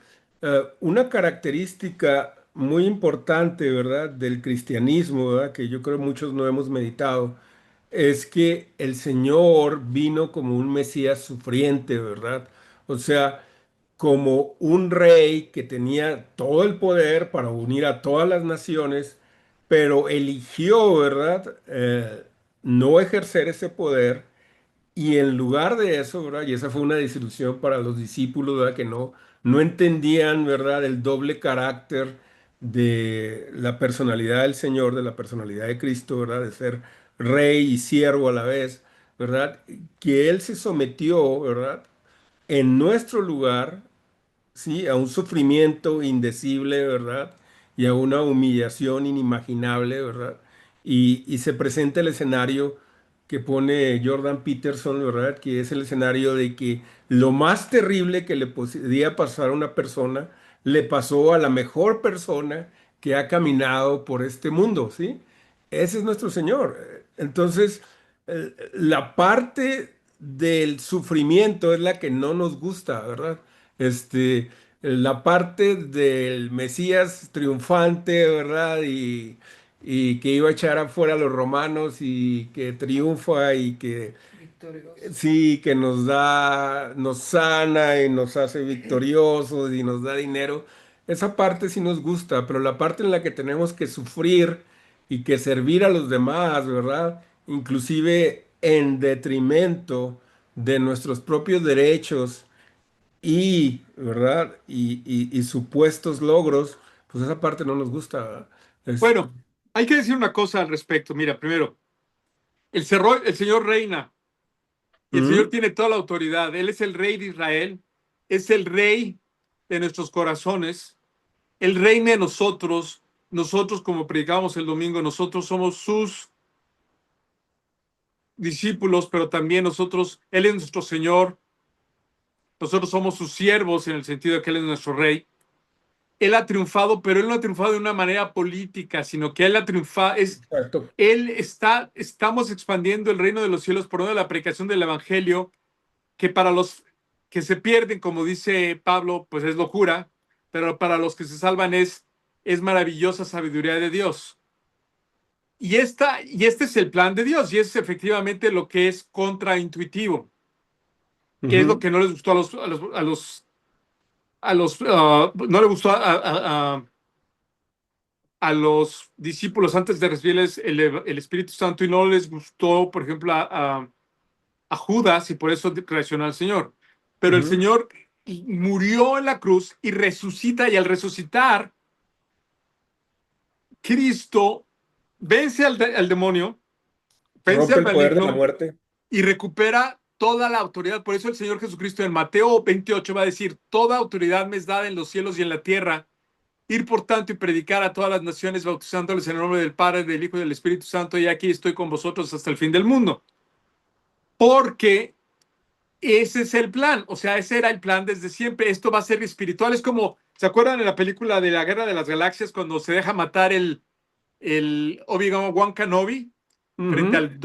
B: Una característica muy importante, ¿verdad? Del cristianismo, ¿verdad? Que yo creo muchos no hemos meditado, es que el Señor vino como un Mesías sufriente, ¿verdad? O sea, como un rey que tenía todo el poder para unir a todas las naciones, pero eligió, ¿verdad? No ejercer ese poder y en lugar de eso, ¿verdad? Y esa fue una desilusión para los discípulos, ¿verdad? Que no entendían, ¿verdad? El doble carácter de la personalidad del Señor, de la personalidad de Cristo, ¿verdad? De ser rey y siervo a la vez, ¿verdad? Que Él se sometió, ¿verdad? En nuestro lugar, sí, a un sufrimiento indecible, ¿verdad? Y a una humillación inimaginable, ¿verdad? Y se presenta el escenario que pone Jordan Peterson, ¿verdad? Que es el escenario de que lo más terrible que le podía pasar a una persona le pasó a la mejor persona que ha caminado por este mundo, ¿sí? Ese es nuestro Señor. Entonces, la parte del sufrimiento es la que no nos gusta, ¿verdad? La parte del Mesías triunfante, ¿verdad? Y que iba a echar afuera a los romanos y que triunfa y que
C: Victorioso.
B: sí, que nos da, nos sana y nos hace victoriosos y nos da dinero. Esa parte sí nos gusta, pero la parte en la que tenemos que sufrir y que servir a los demás, ¿verdad? Inclusive en detrimento de nuestros propios derechos y, ¿verdad? Y supuestos logros, pues esa parte no nos gusta, ¿verdad? Es-
A: Bueno, hay que decir una cosa al respecto. Mira, primero, el Señor reina y el Señor
B: Ujú.
A: tiene toda la autoridad. Él es el rey de Israel, es el rey de nuestros corazones, Él reina en nosotros. Nosotros, como predicábamos el domingo, nosotros somos sus discípulos, pero también nosotros, Él es nuestro Señor, nosotros somos sus siervos en el sentido de que Él es nuestro rey. Él ha triunfado, pero Él no ha triunfado de una manera política, sino que Él ha triunfado,
B: Exacto.
A: estamos expandiendo el reino de los cielos por medio de la predicación del Evangelio, que para los que se pierden, como dice Pablo, pues es locura, pero para los que se salvan es maravillosa sabiduría de Dios. Y este es el plan de Dios, y es efectivamente lo que es contraintuitivo, que es lo
B: Ujú.
A: que no les gustó no le gustó a los discípulos antes de recibir el Espíritu Santo, y no les gustó, por ejemplo, a Judas, y por eso reaccionó al Señor. Pero el
B: Ujú.
A: Señor murió en la cruz y resucita, y al resucitar, Cristo vence al demonio, vence
B: Rompe
A: al
B: el poder de la
A: maligno
B: muerte.
A: y recupera toda la autoridad. Por eso el Señor Jesucristo en Mateo 28 va a decir: toda autoridad me es dada en los cielos y en la tierra. Ir por tanto y predicar a todas las naciones, bautizándoles en el nombre del Padre, del Hijo y del Espíritu Santo, y aquí estoy con vosotros hasta el fin del mundo. Porque ese es el plan, o sea, ese era el plan desde siempre. Esto va a ser espiritual. Es como, ¿se acuerdan de la película de la Guerra de las Galaxias cuando se deja matar el Obi-Wan Kenobi frente
B: Ujú.
A: al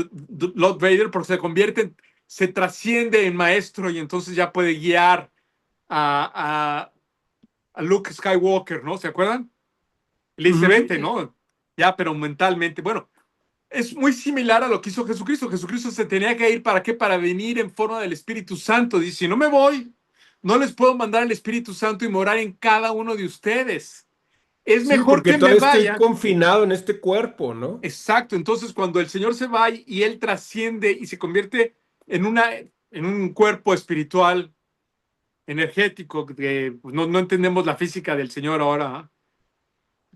A: Lord Vader? Porque se convierte, se trasciende en maestro, y entonces ya puede guiar a, a Luke Skywalker, ¿no? ¿Se acuerdan? Le dice:
B: Ujú.
A: vete, ¿no? Ya, pero mentalmente. Bueno, es muy similar a lo que hizo Jesucristo. Jesucristo se tenía que ir, ¿para qué? Para venir en forma del Espíritu Santo. Dice: si no me voy, no les puedo mandar el Espíritu Santo y morar en cada uno de ustedes. Es
B: Sí,
A: mejor
B: porque
A: que me
B: todavía estoy
A: vaya.
B: confinado en este cuerpo, ¿no?
A: Exacto. Entonces, cuando el Señor se va y Él trasciende y se convierte en un cuerpo espiritual, energético, que pues, no entendemos la física del Señor ahora, ¿eh?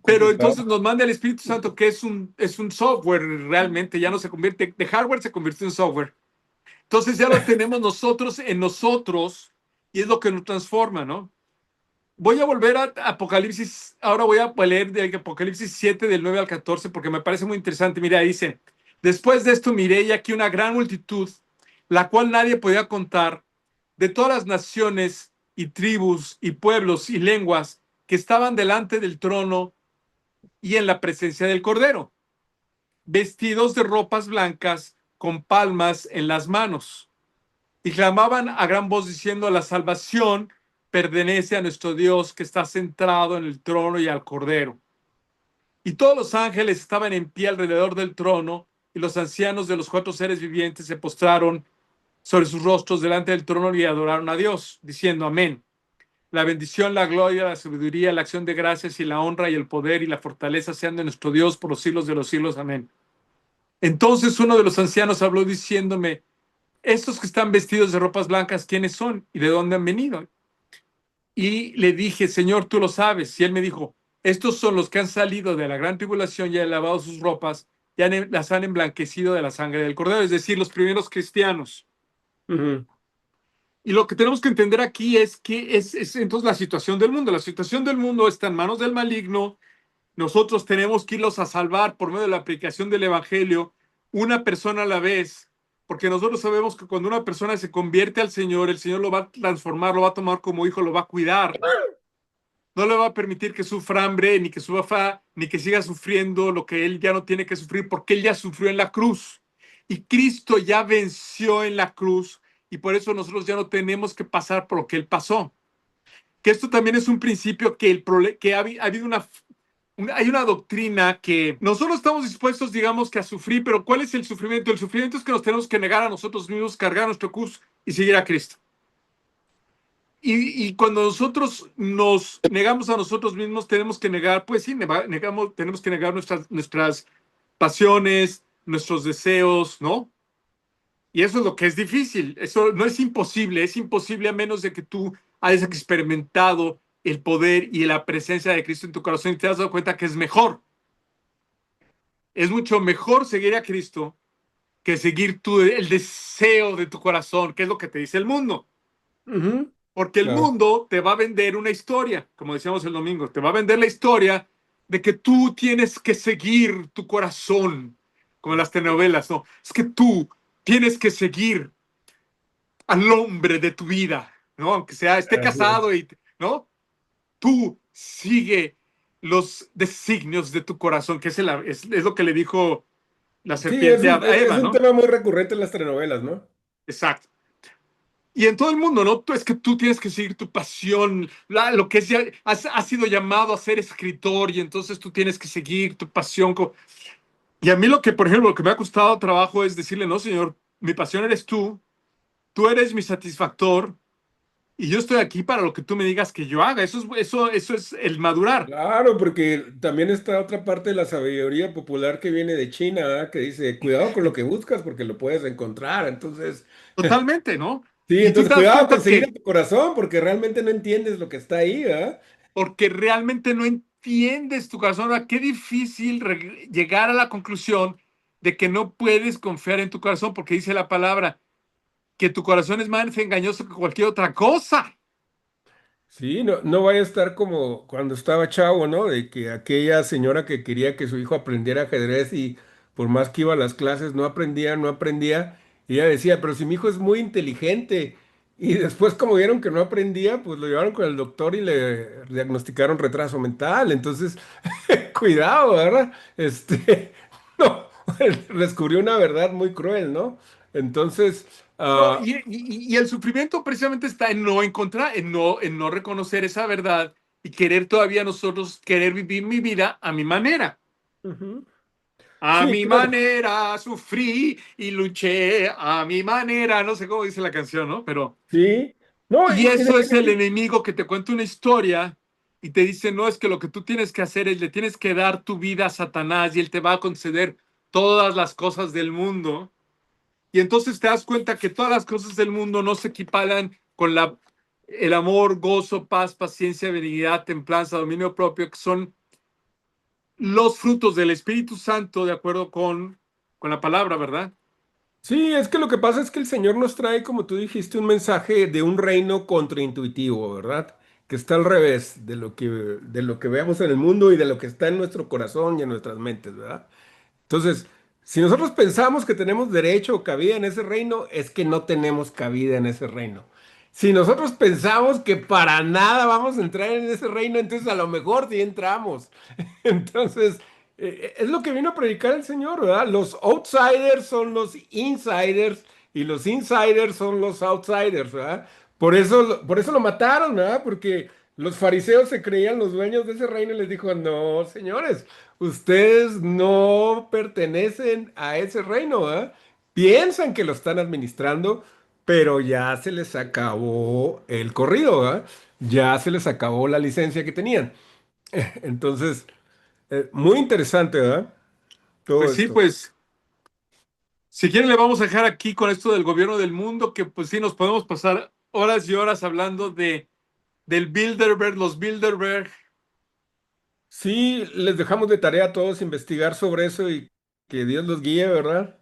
A: Pero entonces
B: Complicado.
A: nos manda el Espíritu Santo, que es un software realmente, ya no se convierte, de hardware se convirtió en software. Entonces ya lo tenemos nosotros en nosotros, y es lo que nos transforma, ¿no? Voy a volver a Apocalipsis, ahora voy a leer de Apocalipsis 7 del 9 al 14 porque me parece muy interesante. Mira, dice: después de esto miré, y aquí una gran multitud, la cual nadie podía contar, de todas las naciones y tribus y pueblos y lenguas, que estaban delante del trono y en la presencia del Cordero, vestidos de ropas blancas, con palmas en las manos, y clamaban a gran voz diciendo: la salvación pertenece a nuestro Dios, que está centrado en el trono y al Cordero. Y todos los ángeles estaban en pie alrededor del trono, y los ancianos de los cuatro seres vivientes se postraron sobre sus rostros delante del trono y adoraron a Dios, diciendo: amén. La bendición, la gloria, la sabiduría, la acción de gracias y la honra y el poder y la fortaleza sean de nuestro Dios por los siglos de los siglos. Amén. Entonces uno de los ancianos habló diciéndome: estos que están vestidos de ropas blancas, ¿quiénes son y de dónde han venido? Y le dije: Señor, tú lo sabes. Y él me dijo: estos son los que han salido de la gran tribulación y han lavado sus ropas y las han emblanquecido de la sangre del Cordero, es decir, los primeros cristianos.
B: Ujú.
A: Y lo que tenemos que entender aquí es que es entonces la situación del mundo. La situación del mundo está en manos del maligno. Nosotros tenemos que irlos a salvar por medio de la aplicación del Evangelio, una persona a la vez, porque nosotros sabemos que cuando una persona se convierte al Señor, el Señor lo va a transformar, lo va a tomar como hijo, lo va a cuidar. No le va a permitir que sufra hambre, ni que sufra, ni que siga sufriendo lo que él ya no tiene que sufrir, porque él ya sufrió en la cruz. Y Cristo ya venció en la cruz, y por eso nosotros ya no tenemos que pasar por lo que él pasó. Que esto también es un principio que, ha habido hay una doctrina que nosotros estamos dispuestos, digamos, que a sufrir, pero ¿cuál es el sufrimiento? El sufrimiento es que nos tenemos que negar a nosotros mismos, cargar nuestro cruz y seguir a Cristo. Y cuando nosotros nos negamos a nosotros mismos, tenemos que negar, pues sí, tenemos que negar nuestras pasiones, nuestros deseos, ¿no? Y eso es lo que es difícil. Eso no es imposible a menos de que tú hayas experimentado el poder y la presencia de Cristo en tu corazón y te has dado cuenta que es mejor. Es mucho mejor seguir a Cristo que seguir el deseo de tu corazón, que es lo que te dice el mundo.
B: Ujú,
A: Porque el
B: claro.
A: mundo te va a vender una historia, como decíamos el domingo, te va a vender la historia de que tú tienes que seguir tu corazón, como en las telenovelas, ¿no? Es que tú tienes que seguir al hombre de tu vida, ¿no? Aunque esté
B: Así es.
A: casado y, ¿no? Tú sigue los designios de tu corazón, que es lo que le dijo la
B: Sí,
A: serpiente a
B: es
A: Eva,
B: un
A: ¿no?
B: tema muy recurrente en las telenovelas, ¿no?
A: Exacto. Y en todo el mundo, ¿no? Es que tú tienes que seguir tu pasión, lo que has sido llamado a ser escritor y entonces tú tienes que seguir tu pasión. Y a mí lo que, por ejemplo, lo que me ha costado trabajo es decirle, no, señor, mi pasión eres tú eres mi satisfactor y yo estoy aquí para lo que tú me digas que yo haga. Eso es el madurar.
B: Claro, porque también está otra parte de la sabiduría popular que viene de China, ¿verdad? Que dice, cuidado con lo que buscas porque lo puedes encontrar. Entonces,
A: Totalmente, ¿no?
B: sí,
A: Y tú
B: entonces
A: te das
B: cuidado con
A: cuenta
B: seguir a
A: que
B: tu corazón porque realmente no entiendes lo que está ahí, ¿verdad?
A: porque realmente no entiendes tu corazón. Ahora, qué difícil llegar a la conclusión de que no puedes confiar en tu corazón, porque dice la palabra que tu corazón es más engañoso que cualquier otra cosa.
B: Sí, no, no vaya a estar como cuando estaba chavo, ¿no? De que aquella señora que quería que su hijo aprendiera ajedrez y por más que iba a las clases no aprendía, no aprendía. Y ella decía, pero si mi hijo es muy inteligente. Y después como vieron que no aprendía, pues lo llevaron con el doctor y le diagnosticaron retraso mental. Entonces, cuidado, ¿verdad? No, descubrió una verdad muy cruel, ¿no? Entonces,
A: No,
B: ah,
A: y el sufrimiento precisamente está en no encontrar, en no reconocer esa verdad y querer todavía nosotros, querer vivir mi vida a mi manera.
B: ujú.
A: A
B: Sí,
A: mi
B: claro.
A: manera sufrí y luché, a mi manera, no sé cómo dice la canción, ¿no? Pero
B: Sí. No,
A: y
B: y
A: eso es el
B: definitivamente.
A: enemigo que te cuenta una historia y te dice, no, es que lo que tú tienes que hacer es le tienes que dar tu vida a Satanás y él te va a conceder todas las cosas del mundo. Y entonces te das cuenta que todas las cosas del mundo no se equiparan con el amor, gozo, paz, paciencia, benignidad, templanza, dominio propio, que son los frutos del Espíritu Santo de acuerdo con la palabra, ¿verdad?
B: Sí, es que lo que pasa es que el Señor nos trae, como tú dijiste, un mensaje de un reino contraintuitivo, ¿verdad? Que está al revés de lo que veamos en el mundo y de lo que está en nuestro corazón y en nuestras mentes, ¿verdad? Entonces, si nosotros pensamos que tenemos derecho o cabida en ese reino, es que no tenemos cabida en ese reino. Si nosotros pensamos que para nada vamos a entrar en ese reino, entonces a lo mejor sí entramos. Entonces, es lo que vino a predicar el Señor, ¿verdad? Los outsiders son los insiders y los insiders son los outsiders, ¿verdad? Por eso lo mataron, ¿verdad? Porque los fariseos se creían los dueños de ese reino y les dijo, no, señores, ustedes no pertenecen a ese reino, ¿verdad? Piensan que lo están administrando, pero ya se les acabó el corrido, ¿verdad? Ya se les acabó la licencia que tenían. Entonces, muy interesante, ¿verdad? Todo
A: Pues sí,
B: esto.
A: pues si quieren le vamos a dejar aquí con esto del gobierno del mundo, que pues sí nos podemos pasar horas y horas hablando del Bilderberg, los Bilderberg.
B: Sí, les dejamos de tarea a todos investigar sobre eso y que Dios los guíe, ¿verdad?